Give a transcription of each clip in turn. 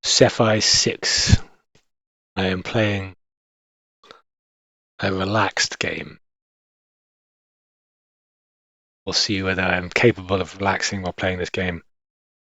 Cephei VI. I am playing a relaxed game. We'll see whether I'm capable of relaxing while playing this game.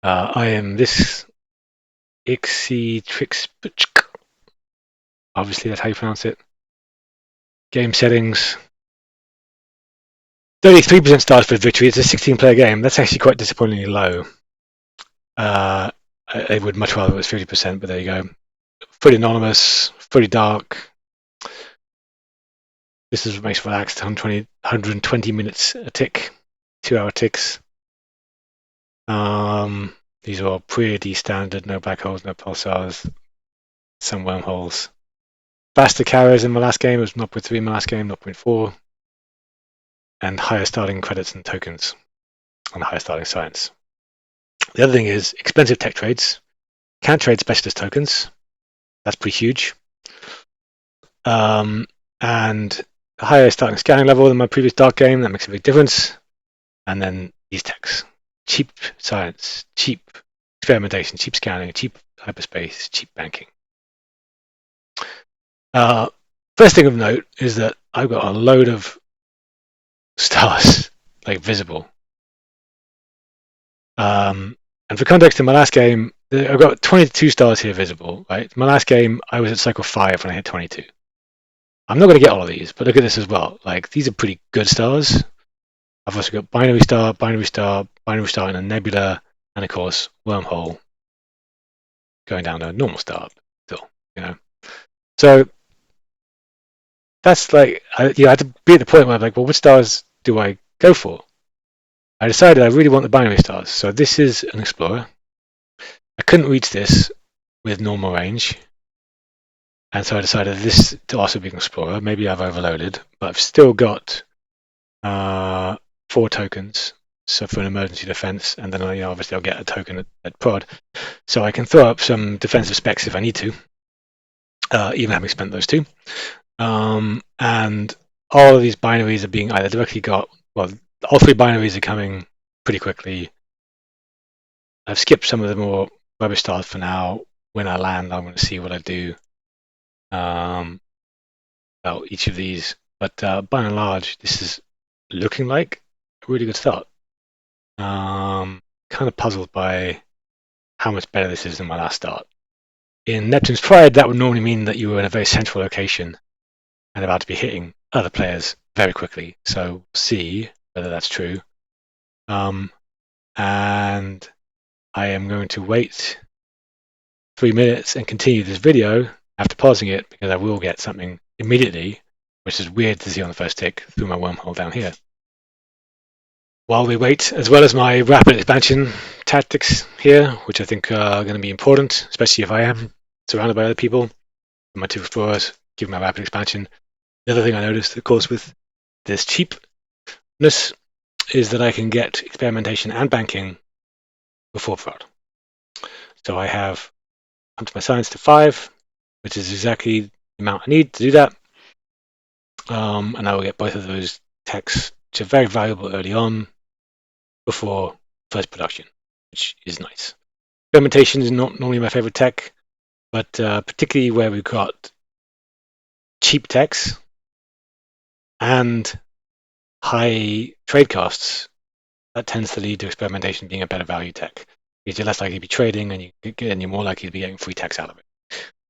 I am this Ixie Trix. Obviously, that's how you pronounce it. Game settings. 33% stars for victory. It's a 16-player game. That's actually quite disappointingly low. I would much rather it was 50%, but there you go. Fully anonymous, fully dark. This is what makes relaxed. 120 minutes a tick, 2-hour ticks. These are all pretty standard. No black holes, no pulsars, some wormholes. Faster carriers in my last game was 0.3 in my last game, 0.4, and higher starting credits and tokens, and higher starting science. The other thing is expensive tech trades. Can't trade specialist tokens. That's pretty huge. And higher starting scanning level than my previous dark game. That makes a big difference. And then these techs. Cheap science, cheap experimentation, cheap scanning, cheap hyperspace, cheap banking. First thing of note is that I've got a load of stars like visible. And for context, in my last game, I've got 22 stars here visible. Right, my last game, I was at cycle 5 when I hit 22. I'm not going to get all of these, but look at this as well. Like, these are pretty good stars. I've also got binary star, binary star, binary star, and a nebula, and of course wormhole going down to a normal star. Still, you know. So that's like, I had to be at the point where I'm like, well, which stars do I go for? I decided I really want the binary stars. So this is an explorer. I couldn't reach this with normal range, and so I decided this to also be an explorer. Maybe I've overloaded, but I've still got 4 tokens. So for an emergency defense, and then obviously I'll get a token at prod, so I can throw up some defensive specs if I need to, even having spent those 2. And all of these binaries are being either directly got. Well, all 3 binaries are coming pretty quickly. I've skipped some of the more rubbish stars for now. When I land, I'm going to see what I do about each of these. But by and large, this is looking like a really good start. Kind of puzzled by how much better this is than my last start. In Neptune's Pride, that would normally mean that you were in a very central location and about to be hitting other players very quickly. So we'll see whether that's true. And I am going to wait 3 minutes and continue this video after pausing it, because I will get something immediately, which is weird to see on the first tick, through my wormhole down here. While we wait, as well as my rapid expansion tactics here, which I think are going to be important, especially if I am surrounded by other people, my 2 explorers, given my rapid expansion. The other thing I noticed, of course, with this cheapness is that I can get experimentation and banking before prod. So I have up to my science to 5, which is exactly the amount I need to do that. And I will get both of those techs, which are very valuable early on, before first production, which is nice. Experimentation is not normally my favorite tech, but particularly where we've got cheap techs and high trade costs, that tends to lead to experimentation being a better value tech, because you're less likely to be trading, and you're more likely to be getting free techs out of it.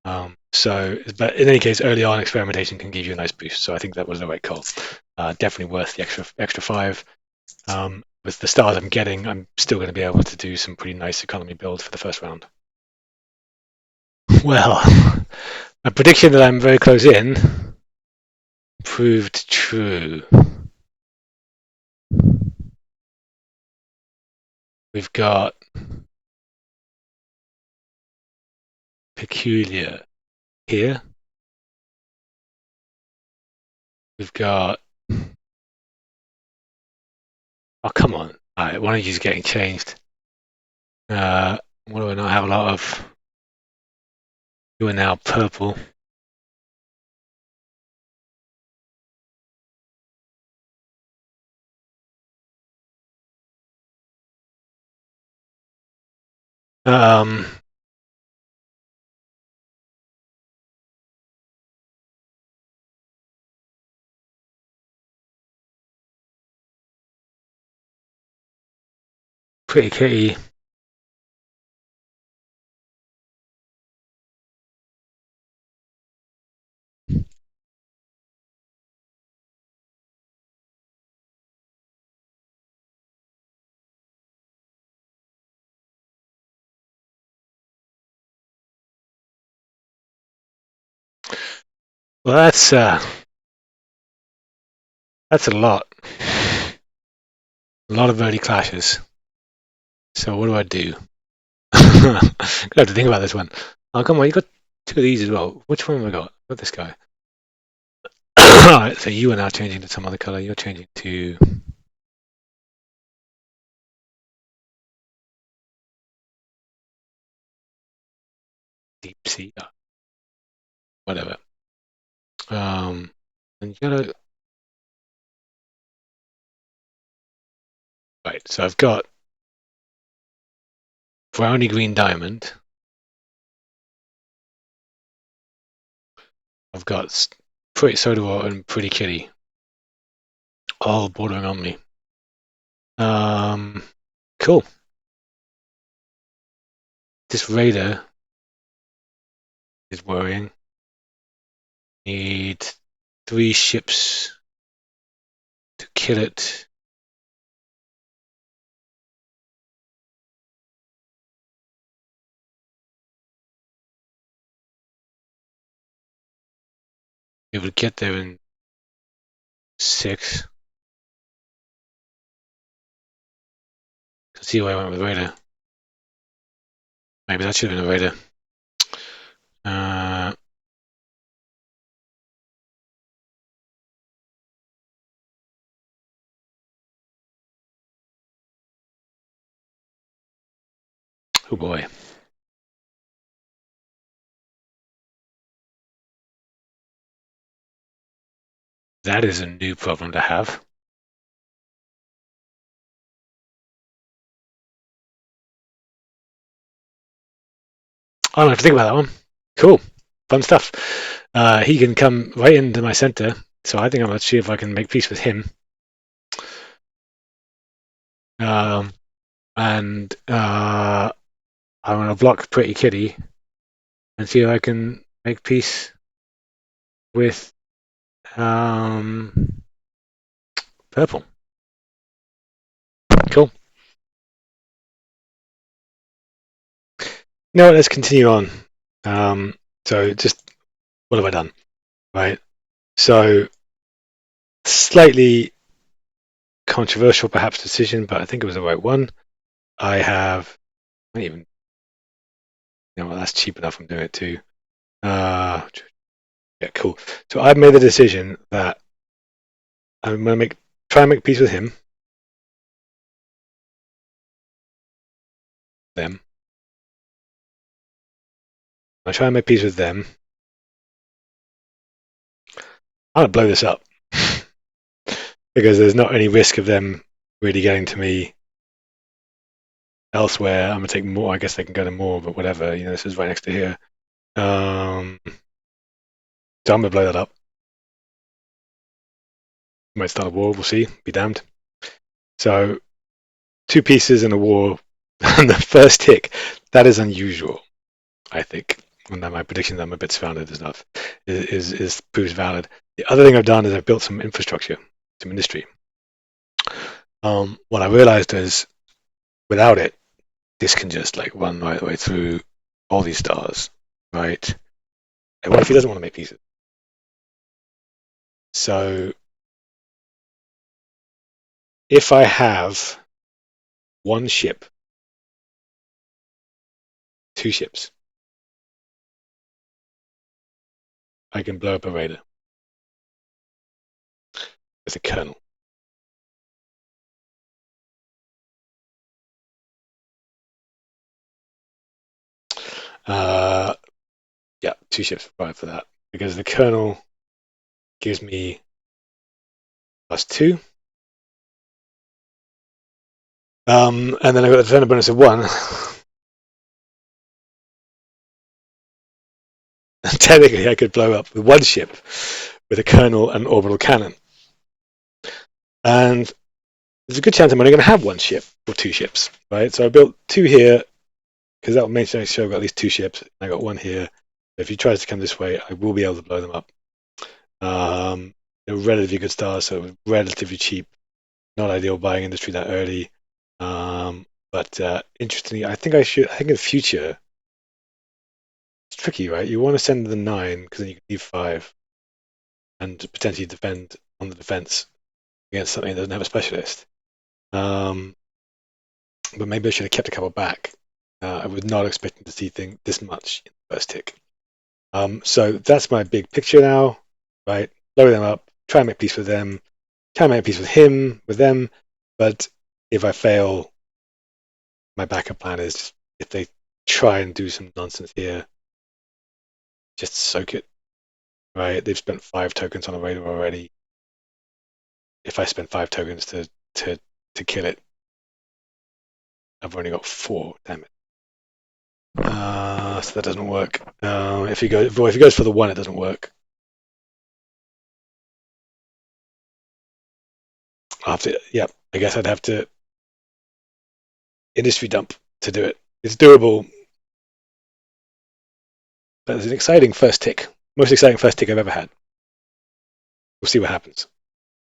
But in any case, early on, experimentation can give you a nice boost. So I think that was the right call. Definitely worth the extra 5. With the stars I'm getting, I'm still going to be able to do some pretty nice economy build for the first round. Well, a prediction that I'm very close in proved true. We've got peculiar here. We've got. Oh, come on. All right, one of you's getting changed. What do I not have a lot of? You are now purple. Pretty kitty. Well, that's a lot. A lot of early clashes. So what do I do? I have to think about this one. Oh, come on, you got two of these as well. Which one have I got? I got this guy. Alright, so you are now changing to some other color. You're changing to deep sea. Whatever. And you gotta. Right, so I've got browny green diamond. I've got pretty soda and pretty kitty. All bordering on me. Cool. This raider is worrying. Need 3 ships to kill it. It would get there in 6. Let's see why I went with raider. Maybe that should have been a raider. Oh boy. That is a new problem to have. I don't have to think about that one. Cool. Fun stuff. He can come right into my center, so I think I'm going to see if I can make peace with him. And I'm going to block Pretty Kitty and see if I can make peace with purple. Cool. You know what? Let's continue on. So just what have I done? Right. So slightly controversial, perhaps, decision, but I think it was the right one. I have. I don't even. You know what? That's cheap enough. I'm doing it too. Yeah, cool. So I've made the decision that I'm going to try and make peace with him. Them. I try and make peace with them. I'm going to blow this up because there's not any risk of them really getting to me elsewhere. I'm going to take more. I guess they can go to more, but whatever. You know, this is right next to here. So I'm going to blow that up. Might start a war. We'll see. Be damned. So 2 pieces in a war on the first tick. That is unusual, I think. And my prediction that I'm a bit surrounded is proves valid. The other thing I've done is I've built some infrastructure, some industry. What I realized is without it, this can just like run right the way through all these stars, right? And what if he doesn't want to make pieces? So if I have 1 ship, 2 ships, I can blow up a raider with a colonel. Yeah, 2 ships required for that because the colonel gives me +2. And then I got the defender bonus of 1. And technically, I could blow up with 1 ship with a colonel and orbital cannon. And there's a good chance I'm only going to have one ship or two ships, right? So I built two here because that will make sure I've got at least two ships. I got one here. If he tries to come this way, I will be able to blow them up. They're relatively good stars, so it was relatively cheap. Not ideal buying industry that early. But interestingly, I think in the future, it's tricky, right? You want to send the 9 because then you can leave 5 and potentially defend on the defense against something that doesn't have a specialist. But maybe I should have kept a couple back. I was not expecting to see this much in the first tick. So that's my big picture now, right? Lower them up, try and make peace with them, try and make peace with them. But if I fail, my backup plan is if they try and do some nonsense here, just soak it, right? They've spent 5 tokens on a radar already. If I spend 5 tokens to kill it, I've only got 4. Damn it. So that doesn't work. If he goes for the 1, it doesn't work. I guess I'd have to industry dump to do it. It's doable, but it's an exciting first tick. Most exciting first tick I've ever had. We'll see what happens.